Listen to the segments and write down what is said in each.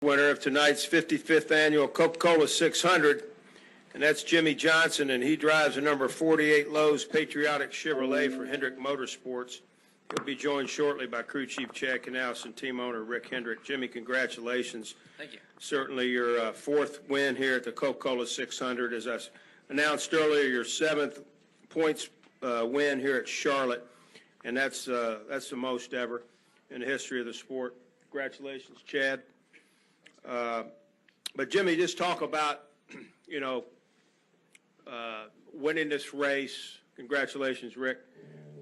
Winner of tonight's 55th annual Coca-Cola 600, and that's Jimmie Johnson, and he drives a number 48 Lowe's Patriotic Chevrolet for Hendrick Motorsports. He'll be joined shortly by crew chief Chad Knaus and team owner Rick Hendrick. Jimmie, congratulations. Thank you. Certainly your fourth win here at the Coca-Cola 600. As I announced earlier, your seventh points win here at Charlotte, and that's the most ever in the history of the sport. Congratulations, Chad. But Jimmie, just talk about, winning this race. Congratulations, Rick.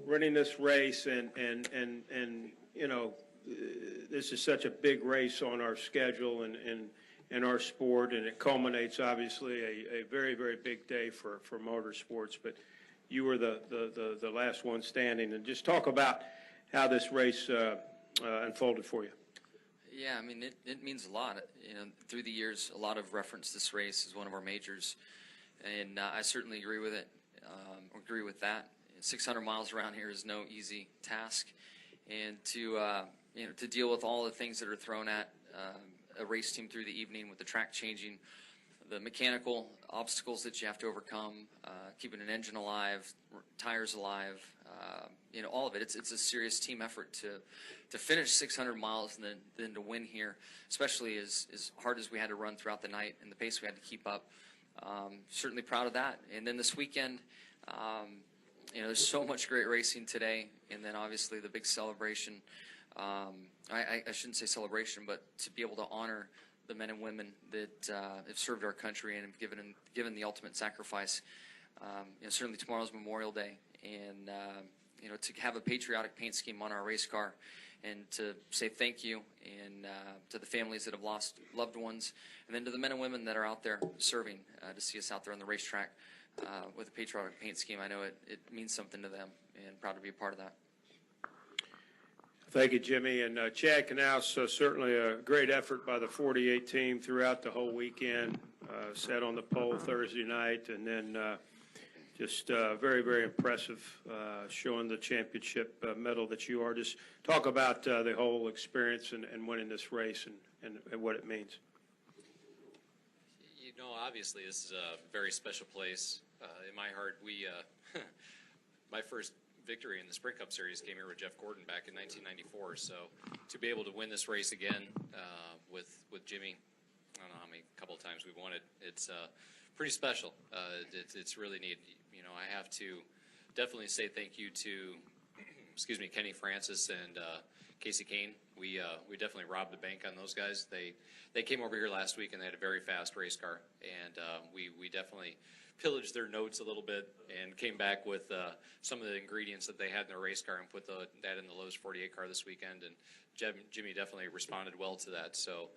Winning this race, and this is such a big race on our schedule and in our sport, and it culminates obviously a very, very big day for motorsports. But you were the last one standing, and just talk about how this race unfolded for you. Yeah, I mean, it means a lot. Through the years, a lot of reference this race as one of our majors, and I certainly agree with it. Agree with that. 600 miles around here is no easy task, and to deal with all the things that are thrown at a race team through the evening, with the track changing, the mechanical obstacles that you have to overcome, keeping an engine alive, tires alive, all of it. It's a serious team effort to finish 600 miles and then to win here, especially as hard as we had to run throughout the night and the pace we had to keep up. Certainly proud of that. And then this weekend, there's so much great racing today, and then obviously the big celebration. I shouldn't say celebration, but to be able to honor the men and women that have served our country and have given the ultimate sacrifice. Certainly tomorrow's Memorial Day, and to have a patriotic paint scheme on our race car, and to say thank you, and to the families that have lost loved ones, and then to the men and women that are out there serving, to see us out there on the racetrack with a patriotic paint scheme. I know it means something to them, and proud to be a part of that. Thank you, Jimmie. And Chad Knaus, certainly a great effort by the 48 team throughout the whole weekend. Set on the pole Thursday night, and then just very, very impressive, showing the championship medal that you are. Just talk about the whole experience and winning this race and what it means. Obviously this is a very special place in my heart. My first victory in the Sprint Cup Series came here with Jeff Gordon back in 1994. So to be able to win this race again with Jimmie, I don't know how many couple of times we've won it. It's pretty special. It's really neat. I have to definitely say thank you to, Kenny Francis and Casey Kane. We definitely robbed the bank on those guys. They came over here last week and they had a very fast race car, and we definitely pillaged their notes a little bit and came back with some of the ingredients that they had in their race car and put that in the Lowe's 48 car this weekend. And Jimmie definitely responded well to that. So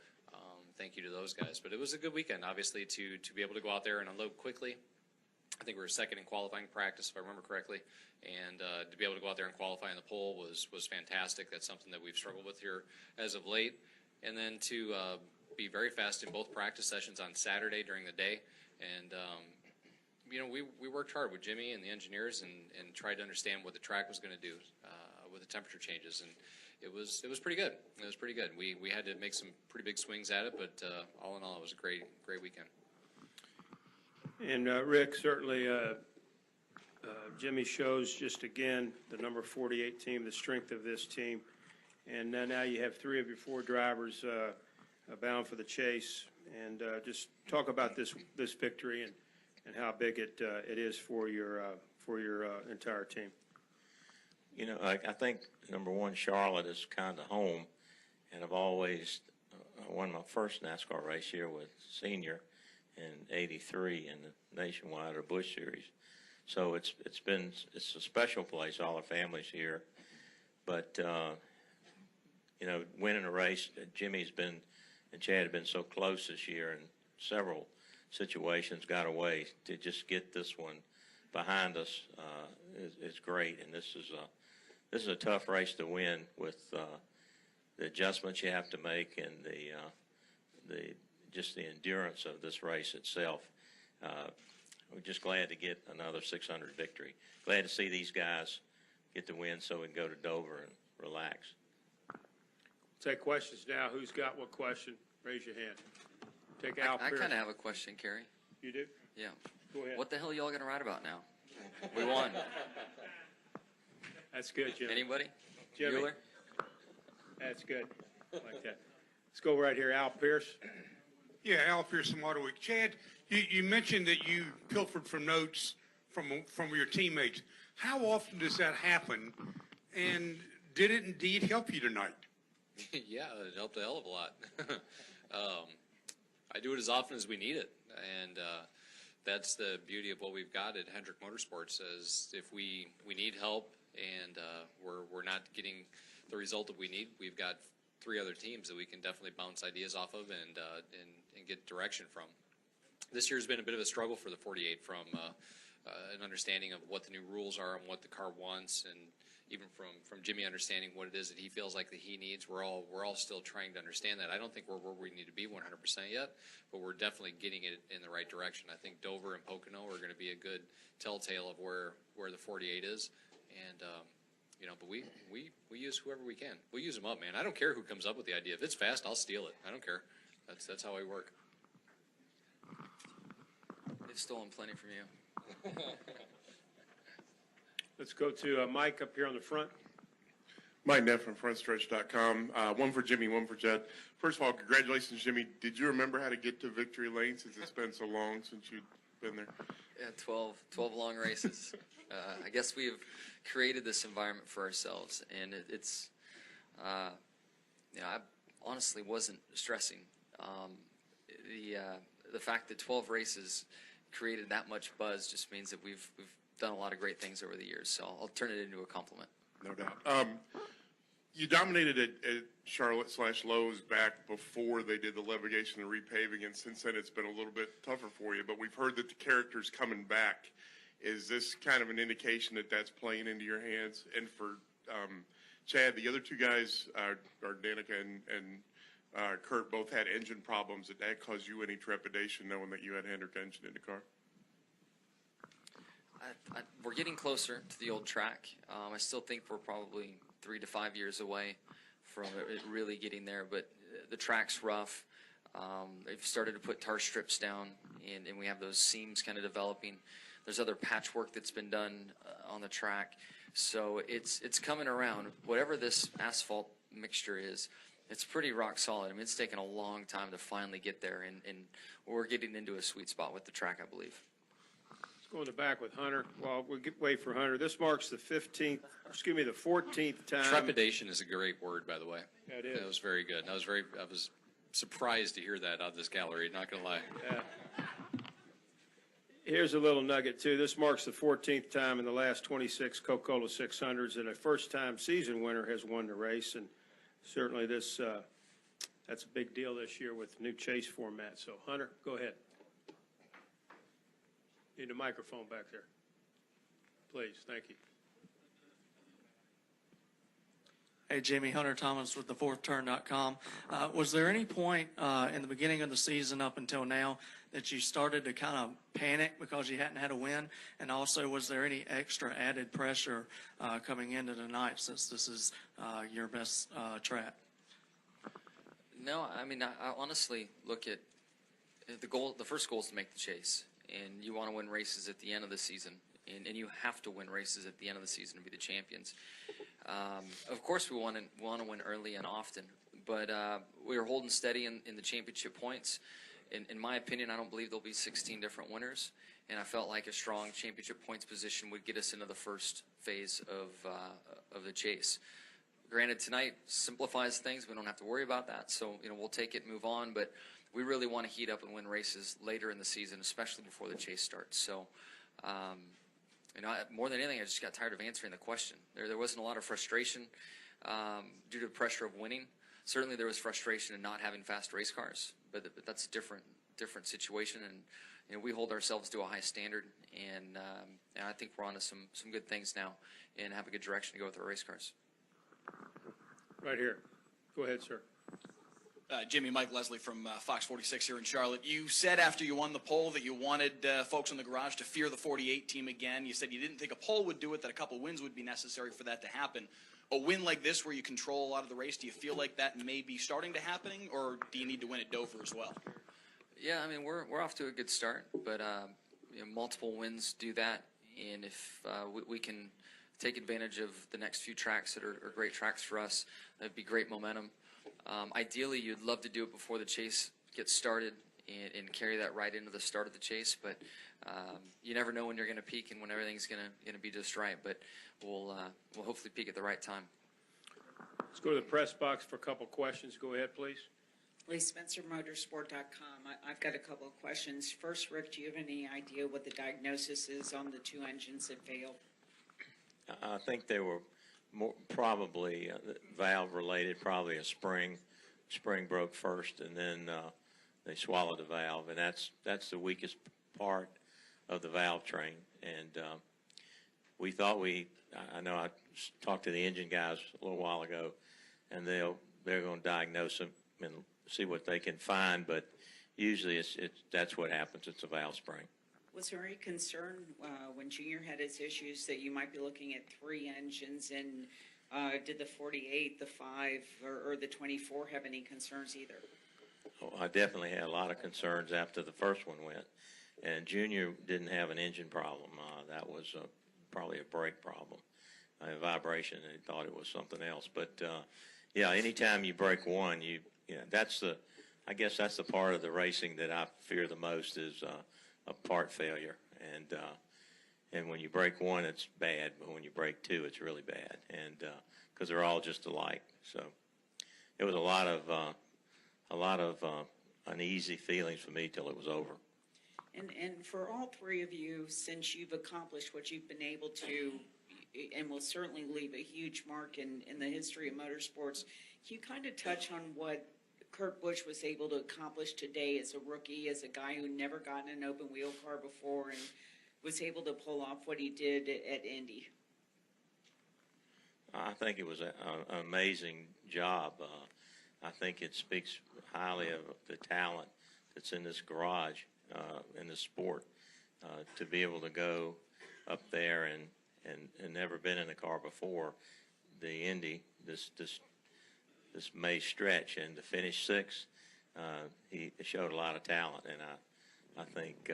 thank you to those guys. But it was a good weekend, obviously, to be able to go out there and unload quickly. I think we were second in qualifying practice, if I remember correctly, and to be able to go out there and qualify in the pole was fantastic. That's something that we've struggled with here as of late. And then to be very fast in both practice sessions on Saturday during the day. And we worked hard with Jimmie and the engineers and tried to understand what the track was going to do with the temperature changes, and it was pretty good. It was pretty good. We had to make some pretty big swings at it, but all in all, it was a great weekend. And Rick, certainly Jimmie shows just again the number 48 team, the strength of this team, and now you have 3 of your 4 drivers bound for the chase. And just talk about this victory and how big it is for your entire team. I think number one, Charlotte is kind of home, and I've always won my first NASCAR race here with Senior in '83 in the Nationwide or Busch Series. So it's a special place. All our families here, but winning a race, Jimmie's been and Chad have been so close this year in several situations. Got away to just get this one behind us is great, and this is a tough race to win with the adjustments you have to make and just the endurance of this race itself. We're just glad to get another 600 victory. Glad to see these guys get the win so we can go to Dover and relax. Take questions now. Who's got what question? Raise your hand. Take I Al Pierce. kind of have a question, Kerry. You do? Yeah. Go ahead. What the hell are y'all going to write about now? We won. That's good, Jimmy. Anybody? Jimmy. Bueller? That's good. Like that. Let's go right here. Al Pierce. Yeah, Al Pierce from Water Week. Chad, you mentioned that you pilfered from notes from your teammates. How often does that happen? And did it indeed help you tonight? Yeah, it helped a hell of a lot. I do it as often as we need it, and that's the beauty of what we've got at Hendrick Motorsports. Is if we need help and we're not getting the result that we need, we've got 3 other teams that we can definitely bounce ideas off of and get direction from. This year's been a bit of a struggle for the 48 from an understanding of what the new rules are and what the car wants, and even from Jimmie understanding what it is that he feels like that he needs. We're all still trying to understand that. I don't think we're where we need to be 100% yet, but we're definitely getting it in the right direction. I think Dover and Pocono are going to be a good telltale of where the 48 is, and but we use whoever we can. We'll use them up, man. I don't care who comes up with the idea. If it's fast, I'll steal it. I don't care. That's how I work. They've stolen plenty from you. Let's go to Mike up here on the front. Mike Neff from FrontStretch.com. One for Jimmie, one for Judd. First of all, congratulations, Jimmie. Did you remember how to get to victory lane since it's been so long since you've been there? Yeah, 12 long races. I guess we've created this environment for ourselves, and it's I honestly wasn't stressing. The fact that 12 races created that much buzz just means that we've done a lot of great things over the years. So I'll turn it into a compliment. No doubt. You dominated at Charlotte/Lowe's back before they did the levigation and repaving, and since then it's been a little bit tougher for you. But we've heard that the character's coming back. Is this kind of an indication that that's playing into your hands? And for Chad, the other 2 guys, Danica and Kurt, both had engine problems. Did that cause you any trepidation knowing that you had Hendrick engine in the car? We're getting closer to the old track. I still think we're probably 3 to 5 years away from it really getting there, but the track's rough. They've started to put tar strips down, and we have those seams kind of developing. There's other patchwork that's been done on the track, so it's coming around. Whatever this asphalt mixture is, it's pretty rock solid. I mean, it's taken a long time to finally get there, and we're getting into a sweet spot with the track, I believe. Let's go in the back with Hunter. Well, we'll wait for Hunter. This marks the 14th time. Trepidation is a great word, by the way. Yeah, it is. That was very good. I was surprised to hear that out of this gallery, not going to lie. Here's a little nugget, too. This marks the 14th time in the last 26 Coca-Cola 600s that a first-time season winner has won the race, and certainly that's a big deal this year with the new chase format. So, Hunter, go ahead. Need a microphone back there. Please, thank you. Hey, Jimmie, Hunter Thomas with thefourthturn.com. Was there any point in the beginning of the season up until now that you started to kind of panic because you hadn't had a win? And also, was there any extra added pressure coming into tonight since this is your best track? No, I mean, I honestly look at the goal. The first goal is to make the chase, and you want to win races at the end of the season. And you have to win races at the end of the season to be the champions. Of course, we want to win early and often, but we are holding steady in the championship points. In my opinion, I don't believe there'll be 16 different winners, and I felt like a strong championship points position would get us into the first phase of the chase. Granted, tonight simplifies things. We don't have to worry about that, so we'll take it and move on. But we really want to heat up and win races later in the season, especially before the chase starts. So. More than anything, I just got tired of answering the question. There wasn't a lot of frustration due to the pressure of winning. Certainly, there was frustration in not having fast race cars, but that's a different situation. And we hold ourselves to a high standard, and I think we're on to some good things now, and have a good direction to go with our race cars. Right here. Go ahead, sir. Jimmie, Mike Leslie from Fox 46 here in Charlotte. You said after you won the poll that you wanted folks in the garage to fear the 48 team again. You said you didn't think a poll would do it, that a couple wins would be necessary for that to happen. a win like this where you control a lot of the race, do you feel like that may be starting to happening, or do you need to win at Dover as well? Yeah, I mean, we're off to a good start, but multiple wins do that, and if we can take advantage of the next few tracks that are great tracks for us, that'd be great momentum. Ideally, you'd love to do it before the chase gets started and carry that right into the start of the chase, but you never know when you're going to peak and when everything's going to be just right. But we'll hopefully peak at the right time. Let's go to the press box for a couple questions. Go ahead, please. Lee Spencer, Motorsport.com. I've got a couple of questions. First, Rick, do you have any idea what the diagnosis is on the two engines that failed? I think they were probably valve related, probably a spring. Spring broke first, and then they swallowed the valve, and that's the weakest part of the valve train. And we thought I know I talked to the engine guys a little while ago, and they're going to diagnose them and see what they can find, but usually that's what happens. It's a valve spring. Was there any concern when Junior had his issues that you might be looking at three engines, and did the 48, the 5, or the 24 have any concerns either? Oh, I definitely had a lot of concerns after the first one went, and Junior didn't have an engine problem. That was probably a brake problem, a vibration, and he thought it was something else. But yeah, anytime you break one, I guess that's the part of the racing that I fear the most is a part failure. And when you break one, it's bad, but when you break two, it's really bad. And because they're all just alike, so it was a lot of uneasy feelings for me till it was over. And for all three of you, since you've accomplished what you've been able to, and will certainly leave a huge mark in the history of motorsports, can you kind of touch on what Kurt Busch was able to accomplish today as a rookie, as a guy who never gotten an open wheel car before and was able to pull off what he did at Indy? I think it was an amazing job. I think it speaks highly of the talent that's in this garage, in this sport, to be able to go up there and never been in a car before, the Indy, this May stretch, and to finish sixth, he showed a lot of talent, and I think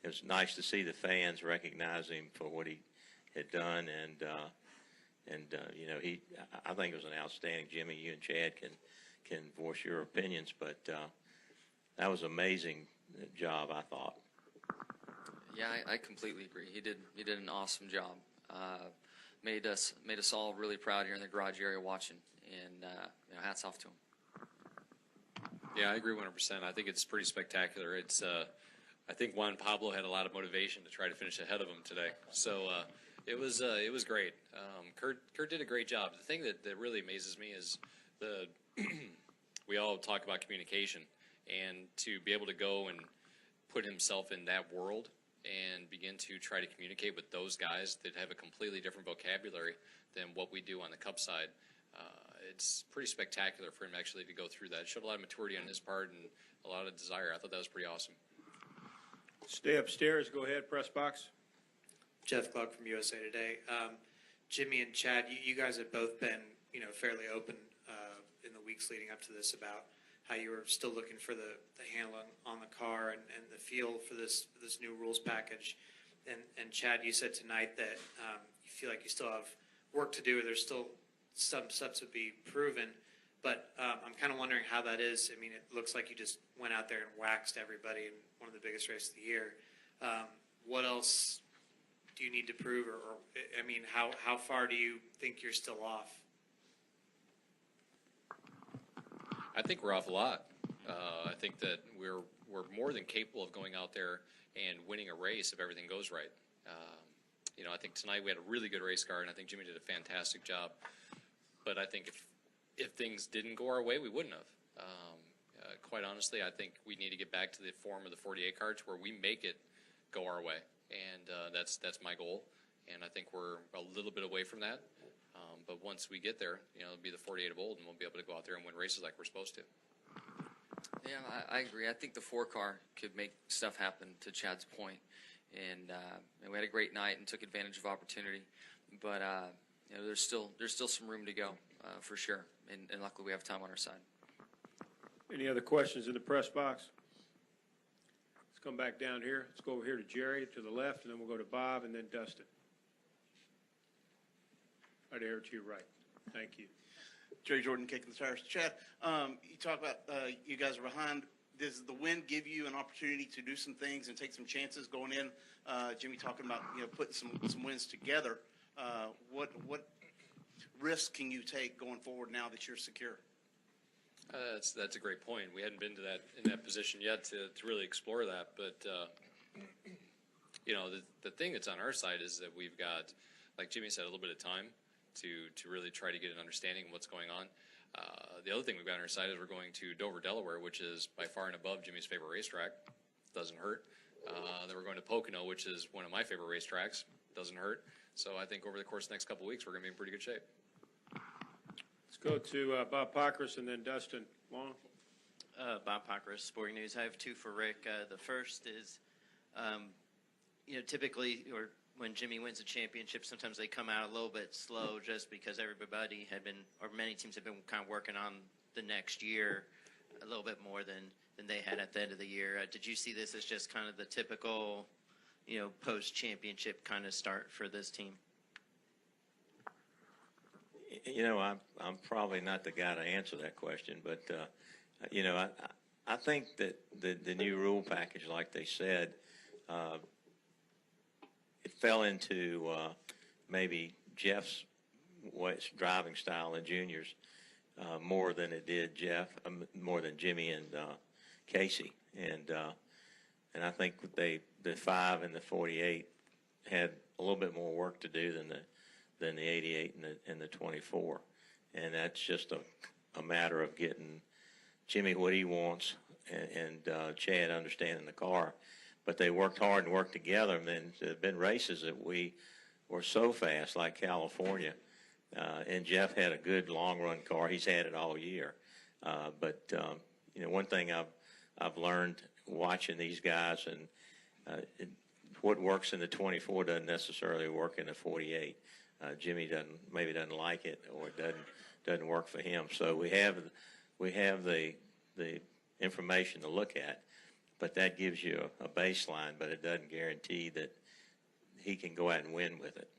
it was nice to see the fans recognize him for what he had done, and I think it was an outstanding. Jimmie, you and Chad can voice your opinions, but that was an amazing job, I thought. Yeah, I completely agree. He did an awesome job. Made us all really proud here in the garage area watching, and hats off to him. Yeah, I agree 100%. I think it's pretty spectacular. It's I think Juan Pablo had a lot of motivation to try to finish ahead of him today. So it was great. Kurt did a great job. The thing that really amazes me is we all talk about communication, and to be able to go and put himself in that world and begin to try to communicate with those guys that have a completely different vocabulary than what we do on the Cup side. It's pretty spectacular for him actually to go through that. It showed a lot of maturity on his part and a lot of desire. I thought that was pretty awesome. Stay upstairs. Go ahead, press box. Jeff Gluck from USA Today. Jimmie and Chad, you guys have both been, fairly open in the weeks leading up to this about how you were still looking for the handle on the car and the feel for this new rules package. And Chad, you said tonight that you feel like you still have work to do. There's still some steps to be proven. But I'm kind of wondering how that is. I mean, it looks like you just went out there and waxed everybody in one of the biggest races of the year. What else do you need to prove? Or how far do you think you're still off? I think we're off a lot. I think that we're more than capable of going out there and winning a race if everything goes right. I think tonight we had a really good race car, and I think Jimmie did a fantastic job. But I think if things didn't go our way, we wouldn't have. Quite honestly, I think we need to get back to the form of the 48 car to where we make it go our way, and that's my goal. And I think we're a little bit away from that. But once we get there, it'll be the 48 of old, and we'll be able to go out there and win races like we're supposed to. Yeah, I agree. I think the 4 car could make stuff happen, to Chad's point. And we had a great night and took advantage of opportunity. But you know, there's still some room to go for sure, and luckily we have time on our side. Any other questions in the press box? Let's come back down here. Let's go over here to Jerry to the left, and then we'll go to Bob and then Dustin. Right here to your right. Thank you. Jerry Jordan kicking the tires. Chad, you talk about you guys are behind. Does the win give you an opportunity to do some things and take some chances going in? Jimmie talking about putting some wins together. What risks can you take going forward now that you're secure? That's a great point. We hadn't been in that position yet to really explore that. But the thing that's on our side is that we've got, like Jimmie said, a little bit of time to really try to get an understanding of what's going on. The other thing we've got on our side is we're going to Dover, Delaware, which is by far and above Jimmie's favorite racetrack. Doesn't hurt. Then we're going to Pocono, which is one of my favorite racetracks. Doesn't hurt. So I think over the course of the next couple of weeks, we're going to be in pretty good shape. Let's go to Bob Pockris and then Dustin Long. Bob Pockris, Sporting News. I have two for Rick. The first is, typically, or when Jimmie wins a championship, sometimes they come out a little bit slow just because everybody had been, or many teams have been kind of working on the next year a little bit more than they had at the end of the year. Did you see this as just kind of the typical, post-championship kind of start for this team? I'm probably not the guy to answer that question, but I think that the new rule package, like they said, it fell into maybe Jeff's driving style in juniors more than it did more than Jimmie and Casey, and I think the 5 and the 48 had a little bit more work to do than the 88 and the 24, and that's just a matter of getting Jimmie what he wants and Chad understanding the car. But they worked hard and worked together, and then there have been races that we were so fast, like California, and Jeff had a good long-run car. He's had it all year. But one thing I've learned watching these guys, and what works in the 24 doesn't necessarily work in the 48. Jimmie maybe doesn't like it, or it doesn't work for him. So we have the information to look at, but that gives you a baseline, but it doesn't guarantee that he can go out and win with it.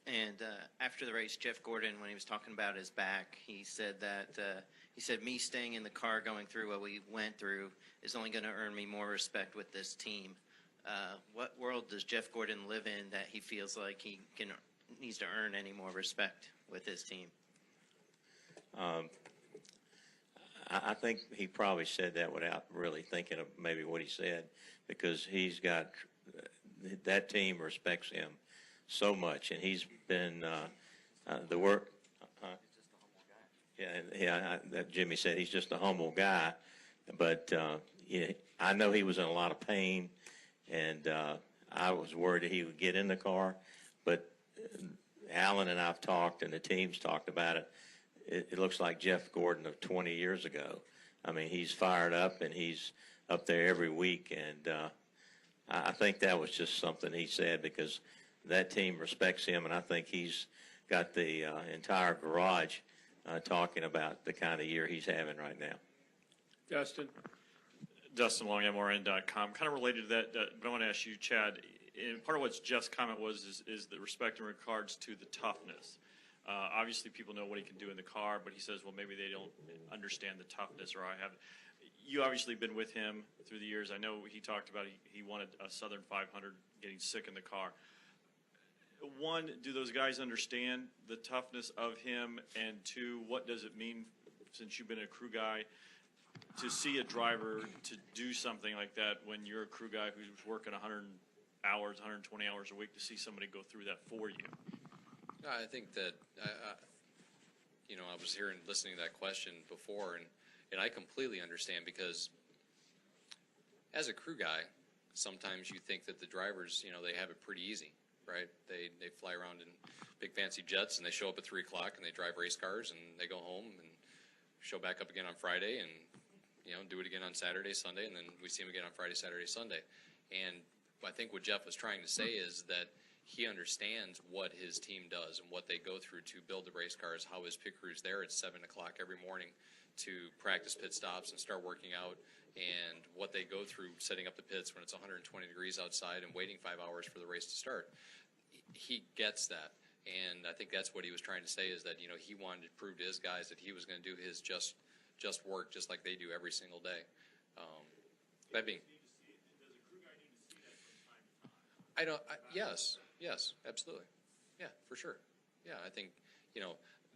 And after the race, Jeff Gordon, when he was talking about his back, he said that me staying in the car going through what we went through is only going to earn me more respect with this team. What world does Jeff Gordon live in that he feels like he needs to earn any more respect with his team? I think he probably said that without really thinking of maybe what he said, because he's got that team respects him so much, and he's been the work. That Jimmie said he's just a humble guy, but I know he was in a lot of pain, and I was worried that he would get in the car, but Alan and I've talked, and the team's talked about it. It looks like Jeff Gordon of 20 years ago. I mean, he's fired up, and he's up there every week, and I think that was just something he said because that team respects him, and I think he's got the entire garage talking about the kind of year he's having right now. Dustin Long, MRN.com. Kind of related to that, but I want to ask you, Chad, and part of what Jeff's comment was is the respect in regards to the toughness. Obviously, people know what he can do in the car, but he says, well, maybe they don't understand the toughness, or I haven't. You obviously been with him through the years. I know he talked about he wanted a Southern 500, getting sick in the car. One, do those guys understand the toughness of him? And two, what does it mean, since you've been a crew guy, to see a driver to do something like that when you're a crew guy who's working 100 hours, 120 hours a week, to see somebody go through that for you? I think that, I was hearing, listening to that question before, and I completely understand, because as a crew guy, sometimes you think that the drivers, they have it pretty easy, right? They fly around in big fancy jets, and they show up at 3 o'clock, and they drive race cars, and they go home and show back up again on Friday, and, do it again on Saturday, Sunday, and then we see them again on Friday, Saturday, Sunday. And I think what Jeff was trying to say is that he understands what his team does and what they go through to build the race cars, how his pit crew's there at 7 o'clock every morning to practice pit stops and start working out, and what they go through setting up the pits when it's 120 degrees outside and waiting 5 hours for the race to start. He gets that. And I think that's what he was trying to say, is that, he wanted to prove to his guys that he was going to do his just work just like they do every single day. That being, yes, absolutely. Yeah, for sure. Yeah, I think,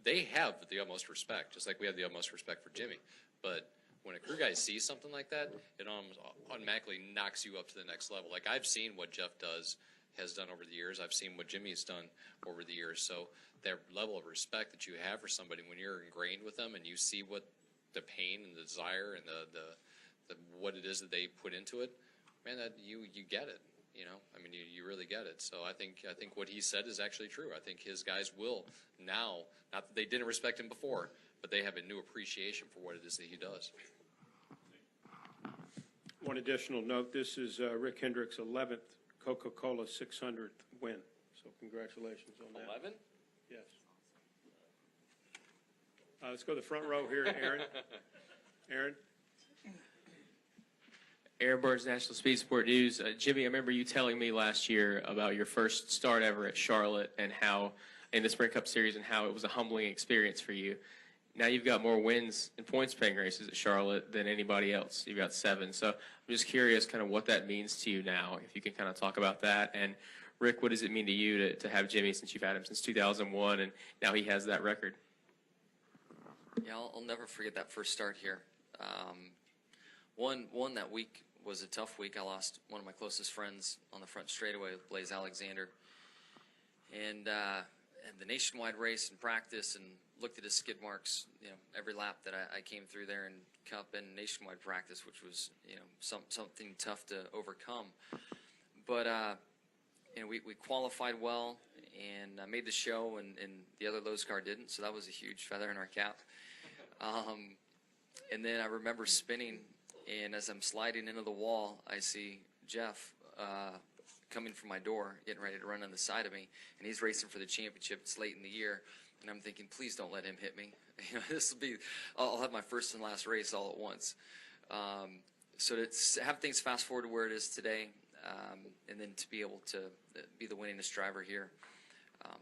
they have the utmost respect, just like we have the utmost respect for Jimmie. But when a crew guy sees something like that, it almost automatically knocks you up to the next level. Like, I've seen what Jeff has done over the years. I've seen what Jimmie's done over the years. So that level of respect that you have for somebody when you're ingrained with them and you see what the pain and the desire and the what it is that they put into it, man, that you get it. I mean, you really get it. So I think what he said is actually true. I think his guys will now, not that they didn't respect him before, but they have a new appreciation for what it is that he does. One additional note, this is Rick Hendrick's 11th Coca-Cola 600th win. So congratulations on that. 11? Yes. Let's go to the front row here, Aaron. Aaron? Aaron Burns, National Speed Sport News. Jimmie, I remember you telling me last year about your first start ever at Charlotte and how, in the Sprint Cup Series, and how it was a humbling experience for you. Now you've got more wins in points-paying races at Charlotte than anybody else. You've got 7. So I'm just curious kind of what that means to you now, if you can kind of talk about that. And, Rick, what does it mean to you to have Jimmie, since you've had him since 2001, and now he has that record? Yeah, I'll never forget that first start here. One that week was a tough week. I lost one of my closest friends on the front straightaway with Blaze Alexander. And the nationwide race and practice, and looked at his skid marks, every lap that I came through there in Cup and nationwide practice, which was, something tough to overcome. But, we qualified well and made the show, and the other Lowe's car didn't, so that was a huge feather in our cap. And then I remember spinning, and as I'm sliding into the wall, I see Jeff coming from my door, getting ready to run on the side of me, and he's racing for the championship. It's late in the year, and I'm thinking, please don't let him hit me. This will be, I'll have my first and last race all at once. So to have things fast forward to where it is today, and then to be able to be the winningest driver here,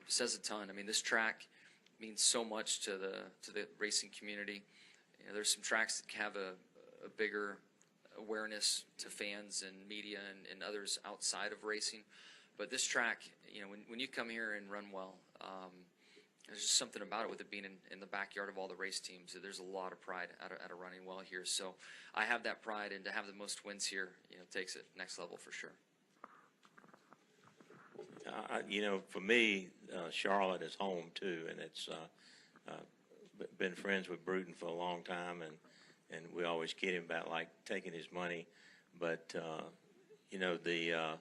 says a ton. I mean, this track means so much to the racing community. There's some tracks that have a bigger awareness to fans and media and others outside of racing. But this track, when you come here and run well, there's just something about it, with it being in the backyard of all the race teams. There's a lot of pride out of running well here. So I have that pride, and to have the most wins here, takes it next level for sure. For me, Charlotte is home too, and it's been friends with Bruton for a long time, and we always kid him about like taking his money, but the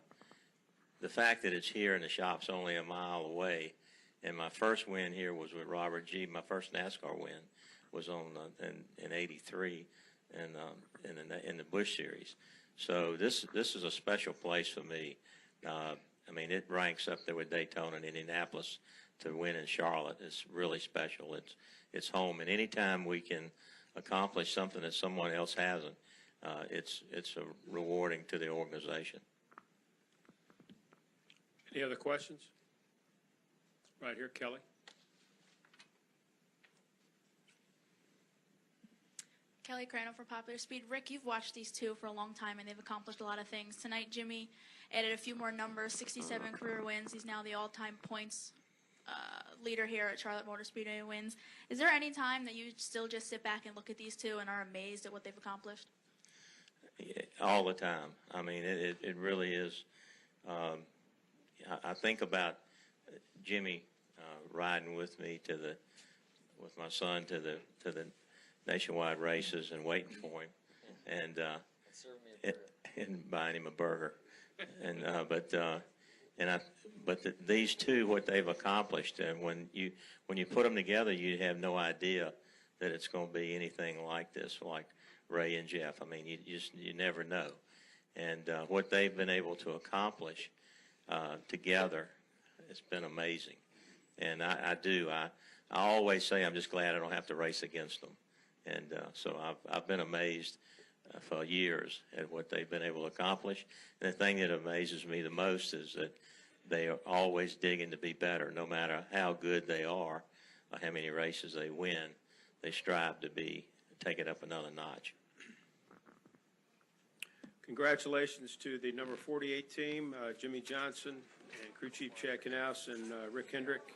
fact that it's here and the shop's only a mile away, and my first win here was with Robert G. My first NASCAR win was in '83 in the Busch Series. So this is a special place for me. I mean, it ranks up there with Daytona and Indianapolis. To win in Charlotte is really special. It's home, and anytime we can accomplish something that someone else hasn't, it's rewarding to the organization. Any other questions? Right here, Kelly. Kelly Crandall for Popular Speed. Rick, you've watched these two for a long time, and they've accomplished a lot of things. Tonight, Jimmie added a few more numbers, 67 career wins. He's now the all-time points leader here at Charlotte Motor Speedway wins. Is there any time that you still just sit back and look at these two and are amazed at what they've accomplished? All the time. I mean, it really is. I think about Jimmie riding with me with my son to the nationwide races and waiting for him, and buying him a burger, and these two, what they've accomplished, and when you put them together, you have no idea that it's going to be anything like this, like Ray and Jeff. I mean, you never know, and what they've been able to accomplish together, It's been amazing. And I always say I'm just glad I don't have to race against them. And so I've been amazed for years at what they've been able to accomplish. And the thing that amazes me the most is that they are always digging to be better, no matter how good they are or how many races they win. They strive to take it up another notch. Congratulations to the number 48 team, Jimmie Johnson and crew chief Chad Knaus and Rick Hendrick.